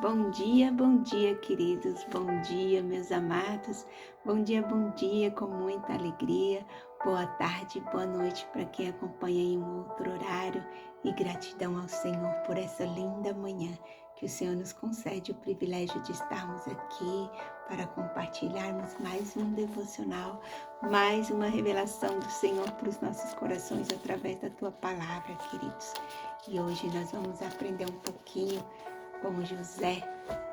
bom dia, queridos. Bom dia, meus amados. Bom dia, com muita alegria. Boa tarde, boa noite para quem acompanha em um outro horário. E gratidão ao Senhor por essa linda manhã que o Senhor nos concede o privilégio de estarmos aqui para compartilharmos mais um devocional, mais uma revelação do Senhor para os nossos corações através da Tua palavra, queridos. E hoje nós vamos aprender um pouquinho com José,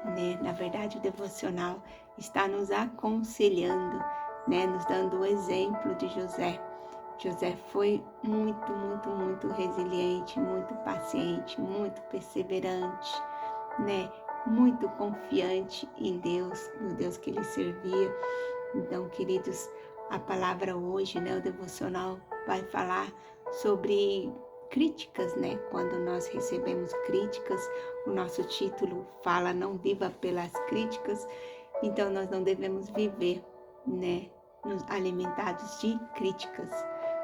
né? Na verdade, o devocional está nos aconselhando, né? Nos dando o exemplo de José. José foi muito resiliente, muito paciente, muito perseverante, né? Muito confiante em Deus, no Deus que ele servia. Então, queridos, a palavra hoje, né? O devocional vai falar sobre críticas, né? Quando nós recebemos críticas, o nosso título fala não viva pelas críticas, então nós não devemos viver, né? Alimentados de críticas.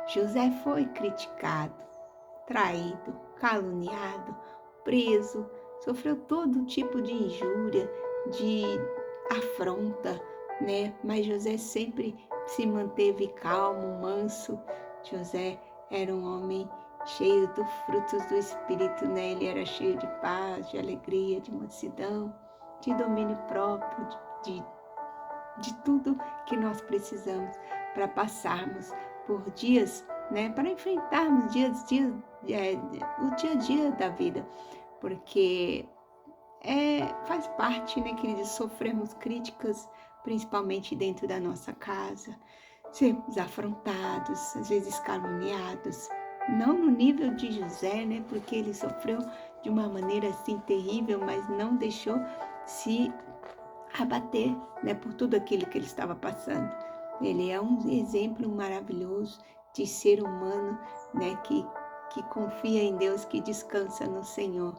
José foi criticado, traído, caluniado, preso, sofreu todo tipo de injúria, de afronta, né? Mas José sempre se manteve calmo, manso. José era um homem cheio dos frutos do Espírito, né? Ele era cheio de paz, de alegria, de mansidão, de domínio próprio, de tudo que nós precisamos para passarmos por dias, né? Para enfrentarmos o dia a dia da vida, porque faz parte, né, queridos, sofremos críticas, principalmente dentro da nossa casa, sermos afrontados, às vezes caluniados, não no nível de José, né, porque ele sofreu de uma maneira assim terrível, mas não deixou se abater, né, por tudo aquilo que ele estava passando. Ele é um exemplo maravilhoso de ser humano, né, que confia em Deus, que descansa no Senhor,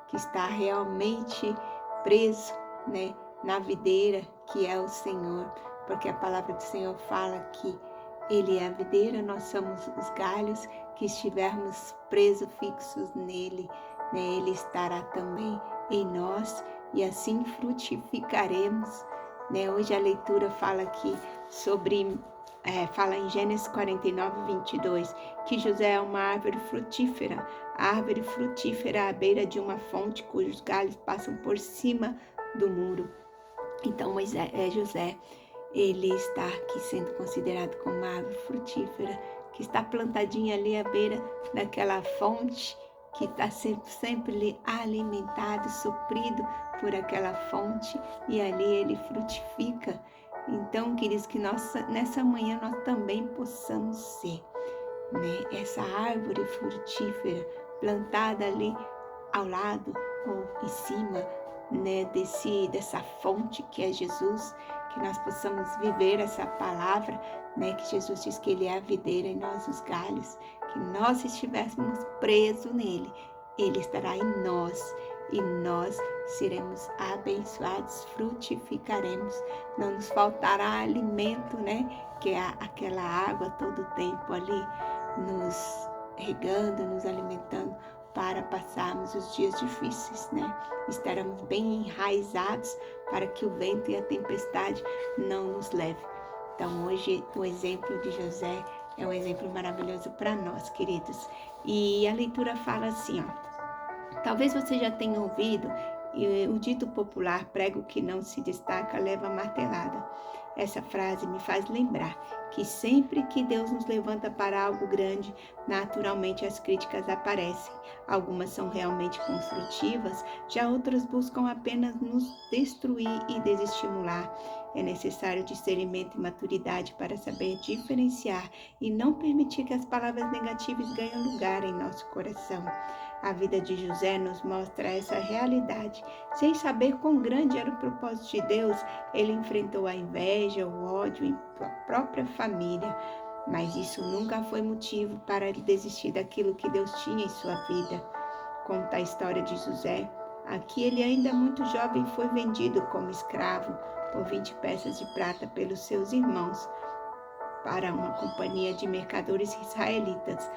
que está realmente preso, né, na videira que é o Senhor, porque a palavra do Senhor fala que Ele é a videira, nós somos os galhos, que estivermos presos, fixos nele, né, Ele estará também em nós e assim frutificaremos, né? Hoje a leitura fala aqui fala em Gênesis 49:22, que José é uma árvore frutífera, árvore frutífera à beira de uma fonte cujos galhos passam por cima do muro. Então José, ele está aqui sendo considerado como uma árvore frutífera, que está plantadinha ali à beira daquela fonte, que está sempre alimentado, suprido por aquela fonte, e ali ele frutifica. Então, queridos, que nessa manhã nós também possamos ser, né, essa árvore frutífera plantada ali ao lado ou em cima, né, dessa fonte que é Jesus, que nós possamos viver essa palavra, né, que Jesus diz que Ele é a videira e nós os galhos, que nós estivéssemos presos nele, Ele estará em nós e nós seremos abençoados, frutificaremos, não nos faltará alimento, né, que é aquela água todo o tempo ali, nos regando, nos alimentando, para passarmos os dias difíceis, né? Estaremos bem enraizados para que o vento e a tempestade não nos leve. Então, hoje, o exemplo de José é um exemplo maravilhoso para nós, queridos. E a leitura fala assim, ó. Talvez você já tenha ouvido o dito popular, prego que não se destaca, leva martelada. Essa frase me faz lembrar que sempre que Deus nos levanta para algo grande, naturalmente as críticas aparecem. Algumas são realmente construtivas, já outras buscam apenas nos destruir e desestimular. É necessário discernimento e maturidade para saber diferenciar e não permitir que as palavras negativas ganhem lugar em nosso coração. A vida de José nos mostra essa realidade. Sem saber quão grande era o propósito de Deus, ele enfrentou a inveja, o ódio em sua própria família. Mas isso nunca foi motivo para ele desistir daquilo que Deus tinha em sua vida. Conta a história de José. Aqui ele ainda muito jovem foi vendido como escravo por 20 peças de prata pelos seus irmãos para uma companhia de mercadores israelitas.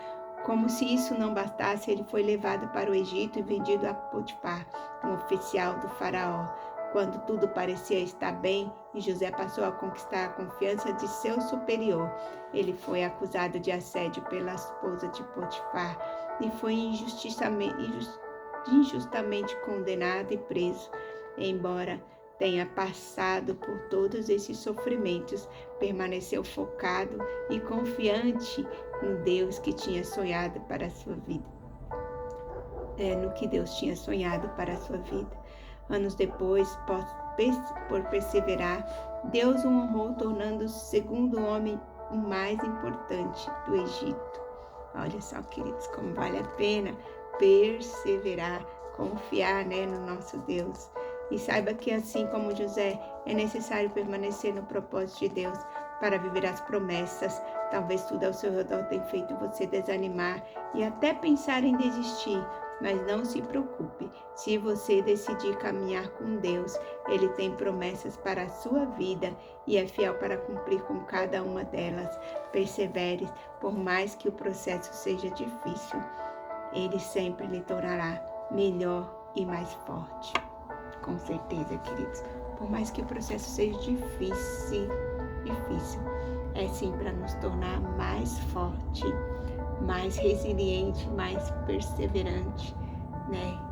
Como se isso não bastasse, ele foi levado para o Egito e vendido a Potifar, um oficial do faraó. Quando tudo parecia estar bem e José passou a conquistar a confiança de seu superior, ele foi acusado de assédio pela esposa de Potifar e foi injustamente condenado e preso. Embora tenha passado por todos esses sofrimentos, permaneceu focado e confiante no Deus que tinha sonhado para a sua vida. No que Deus tinha sonhado para a sua vida. Anos depois, por perseverar, Deus o honrou, tornando-o o segundo homem o mais importante do Egito. Olha só, queridos, como vale a pena perseverar, confiar, no nosso Deus. E saiba que assim como José, é necessário permanecer no propósito de Deus para viver as promessas. Talvez tudo ao seu redor tenha feito você desanimar e até pensar em desistir, mas não se preocupe. Se você decidir caminhar com Deus, Ele tem promessas para a sua vida e é fiel para cumprir com cada uma delas. Persevere, por mais que o processo seja difícil. Ele sempre lhe tornará melhor e mais forte. Com certeza, queridos. Por mais que o processo seja difícil, é sim para nos tornar mais forte, mais resiliente, mais perseverante,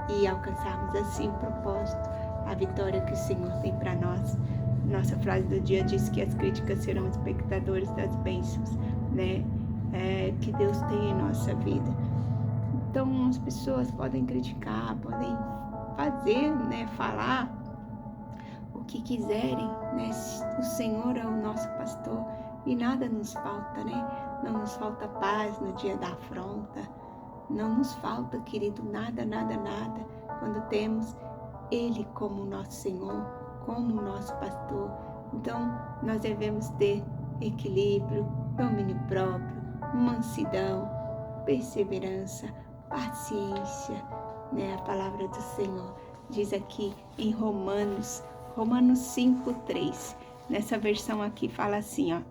E alcançarmos assim o propósito, a vitória que o Senhor tem para nós. Nossa frase do dia diz que as críticas serão espectadores das bênçãos, que Deus tem em nossa vida. Então, as pessoas podem criticar, podem fazer, falar o que quiserem, O Senhor é o nosso pastor e nada nos falta, Não nos falta paz no dia da afronta, não nos falta, querido, nada, quando temos Ele como nosso Senhor, como nosso pastor. Então, nós devemos ter equilíbrio, domínio próprio, mansidão, perseverança, paciência, A palavra do Senhor diz aqui em Romanos 5:3. Nessa versão aqui fala assim,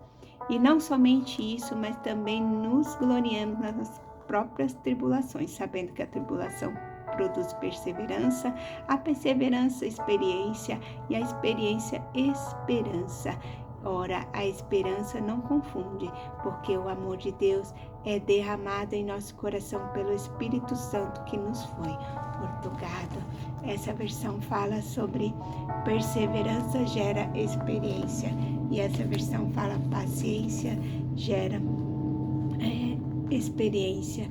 E não somente isso, mas também nos gloriamos nas próprias tribulações, sabendo que a tribulação produz perseverança, a perseverança, experiência, e a experiência, esperança. Ora, a esperança não confunde, porque o amor de Deus é derramado em nosso coração pelo Espírito Santo que nos foi outorgado. Essa versão fala sobre perseverança gera experiência, e essa versão fala paciência gera experiência,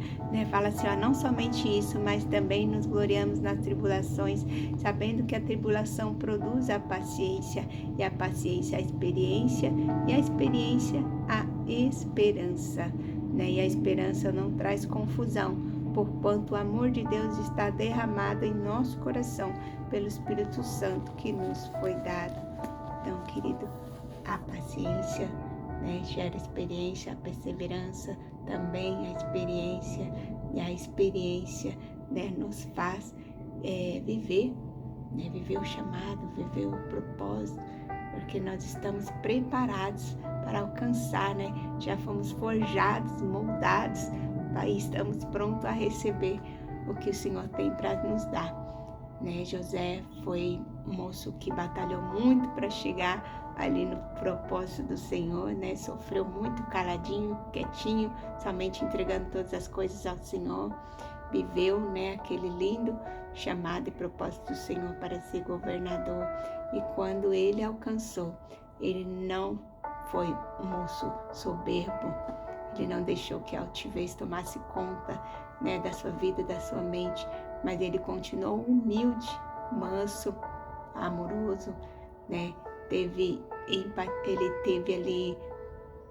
Fala assim, não somente isso, mas também nos gloriamos nas tribulações, sabendo que a tribulação produz a paciência, e a paciência a experiência, e a experiência a esperança, E a esperança não traz confusão, porquanto o amor de Deus está derramado em nosso coração pelo Espírito Santo que nos foi dado. Então, querido, a paciência, gera experiência, a perseverança também a experiência, e a experiência, nos faz viver, viver o chamado, viver o propósito, porque nós estamos preparados para alcançar, já fomos forjados, moldados, e estamos prontos a receber o que o Senhor tem para nos dar. José foi um moço que batalhou muito para chegar ali no propósito do Senhor, Sofreu muito caladinho, quietinho, somente entregando todas as coisas ao Senhor. Viveu, aquele lindo chamado e propósito do Senhor para ser governador. E quando ele alcançou, ele não foi um moço soberbo. Ele não deixou que a altivez tomasse conta, da sua vida, da sua mente, mas ele continuou humilde, manso, amoroso, Ele teve ali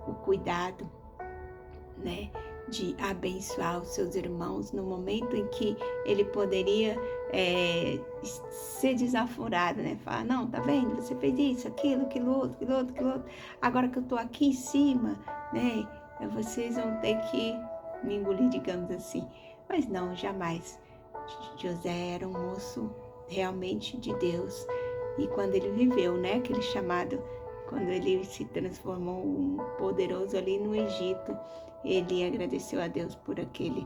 o cuidado, de abençoar os seus irmãos no momento em que ele poderia ser desaforado, Falar, não, tá vendo? Você fez isso, aquilo, outro. Agora que eu tô aqui em cima, vocês vão ter que me engolir, digamos assim. Mas não, jamais. José era um moço realmente de Deus. E quando ele viveu, aquele chamado quando ele se transformou um poderoso ali no Egito, ele agradeceu a Deus por aquele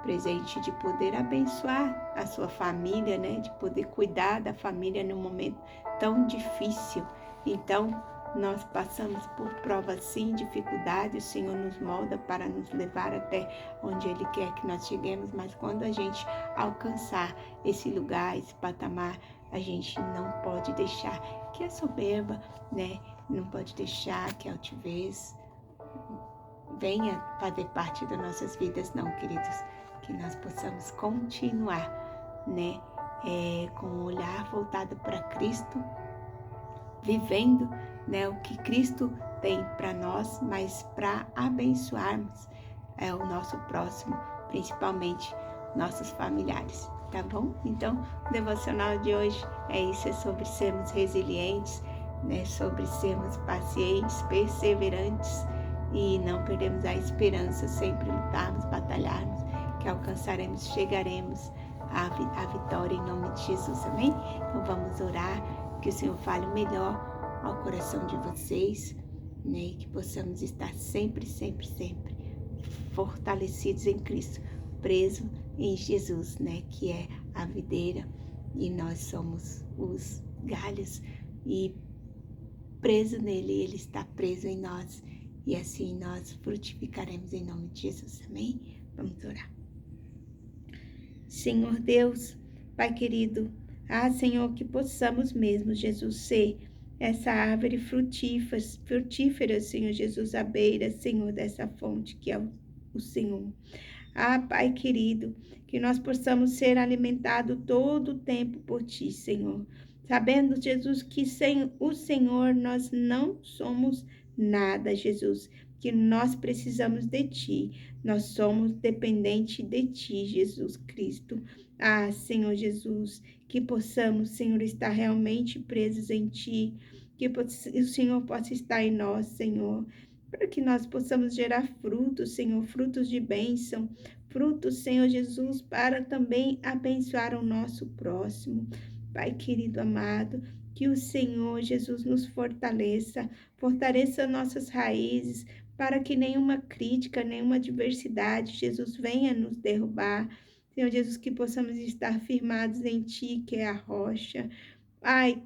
presente de poder abençoar a sua família, né? De poder cuidar da família num momento tão difícil. Então, nós passamos por provas sim, dificuldades, o Senhor nos molda para nos levar até onde Ele quer que nós cheguemos, mas quando a gente alcançar esse lugar, esse patamar, a gente não pode deixar que a soberba, né? Não pode deixar que a altivez venha fazer parte das nossas vidas, não, queridos. Que nós possamos continuar, né? Com o olhar voltado para Cristo, vivendo, né, o que Cristo tem para nós, mas para abençoarmos o nosso próximo, principalmente nossos familiares, tá bom? Então, o devocional de hoje é isso, é sobre sermos resilientes, né, sobre sermos pacientes, perseverantes e não perdermos a esperança, sempre lutarmos, batalharmos, que alcançaremos, chegaremos à vitória em nome de Jesus, amém? Então vamos orar, que o Senhor fale melhor ao coração de vocês, né? E que possamos estar sempre, sempre, sempre fortalecidos em Cristo, presos em Jesus, né? Que é a videira e nós somos os galhos e preso nele, ele está preso em nós e assim nós frutificaremos em nome de Jesus, amém? Vamos orar. Senhor Deus, Pai querido, Senhor, que possamos mesmo, Jesus, ser essa árvore frutífera, Senhor Jesus, à beira, Senhor, dessa fonte que é o Senhor. Pai querido, que nós possamos ser alimentados todo o tempo por Ti, Senhor. Sabendo, Jesus, que sem o Senhor nós não somos nada, Jesus, que nós precisamos de Ti. Nós somos dependentes de Ti, Jesus Cristo. Senhor Jesus, que possamos, Senhor, estar realmente presos em Ti, que o Senhor possa estar em nós, Senhor, para que nós possamos gerar frutos, Senhor, frutos de bênção, frutos, Senhor Jesus, para também abençoar o nosso próximo. Pai querido amado, que o Senhor Jesus nos fortaleça nossas raízes, para que nenhuma crítica, nenhuma adversidade, Jesus, venha nos derrubar. Senhor Jesus, que possamos estar firmados em Ti, que é a rocha. Pai,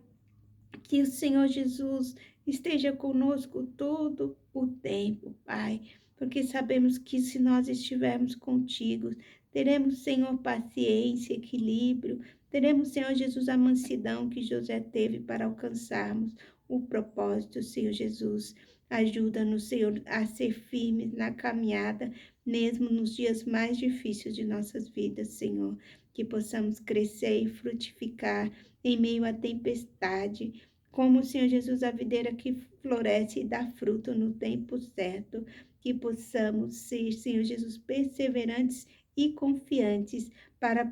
que o Senhor Jesus esteja conosco todo o tempo, Pai, porque sabemos que se nós estivermos contigo, teremos, Senhor, paciência, equilíbrio, teremos, Senhor Jesus, a mansidão que José teve para alcançarmos o propósito, Senhor Jesus. Ajuda-nos, Senhor, a ser firmes na caminhada, mesmo nos dias mais difíceis de nossas vidas, Senhor, que possamos crescer e frutificar em meio à tempestade, como o Senhor Jesus, a videira que floresce e dá fruto no tempo certo, que possamos ser, Senhor Jesus, perseverantes e confiantes para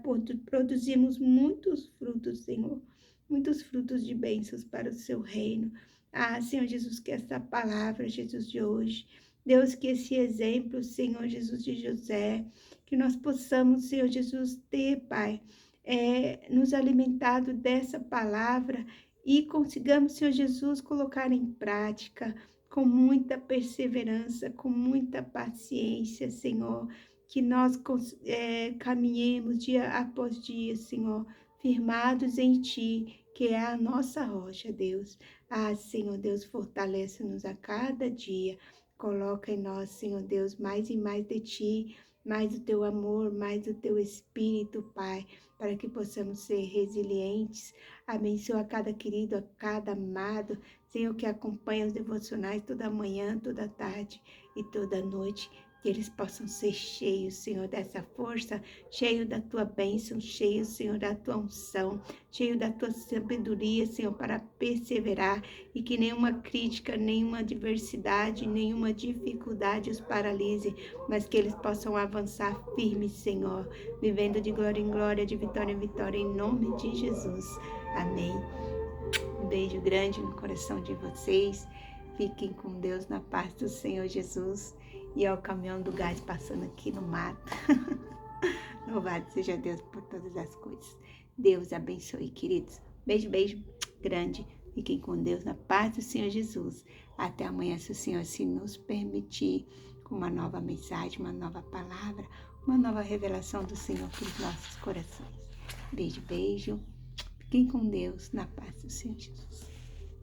produzirmos muitos frutos, Senhor, muitos frutos de bênçãos para o seu reino. Senhor Jesus, que essa palavra, Jesus, de hoje, Deus, que esse exemplo, Senhor Jesus, de José, que nós possamos, Senhor Jesus, ter, Pai, nos alimentado dessa palavra e consigamos, Senhor Jesus, colocar em prática com muita perseverança, com muita paciência, Senhor, que nós caminhemos dia após dia, Senhor, firmados em Ti, que é a nossa rocha, Deus. Senhor Deus, fortalece-nos a cada dia, coloca em nós, Senhor Deus, mais e mais de Ti, mais o Teu amor, mais o Teu Espírito, Pai, para que possamos ser resilientes. Abençoa cada querido, a cada amado, Senhor, que acompanha os devocionais toda manhã, toda tarde e toda noite, que eles possam ser cheios, Senhor, dessa força, cheios da Tua bênção, cheios, Senhor, da Tua unção, cheio da Tua sabedoria, Senhor, para perseverar e que nenhuma crítica, nenhuma adversidade, nenhuma dificuldade os paralise, mas que eles possam avançar firmes, Senhor, vivendo de glória em glória, de vitória em vitória, em nome de Jesus. Amém. Um beijo grande no coração de vocês. Fiquem com Deus na paz do Senhor Jesus. E é o caminhão do gás passando aqui no mato. Louvado seja Deus por todas as coisas. Deus abençoe, queridos. Beijo, beijo grande Fiquem com Deus, na paz do Senhor Jesus. Até amanhã, se o Senhor assim nos permitir, com uma nova mensagem, uma nova palavra, uma nova revelação do Senhor para os nossos corações. Beijo, beijo. Fiquem com Deus, na paz do Senhor Jesus.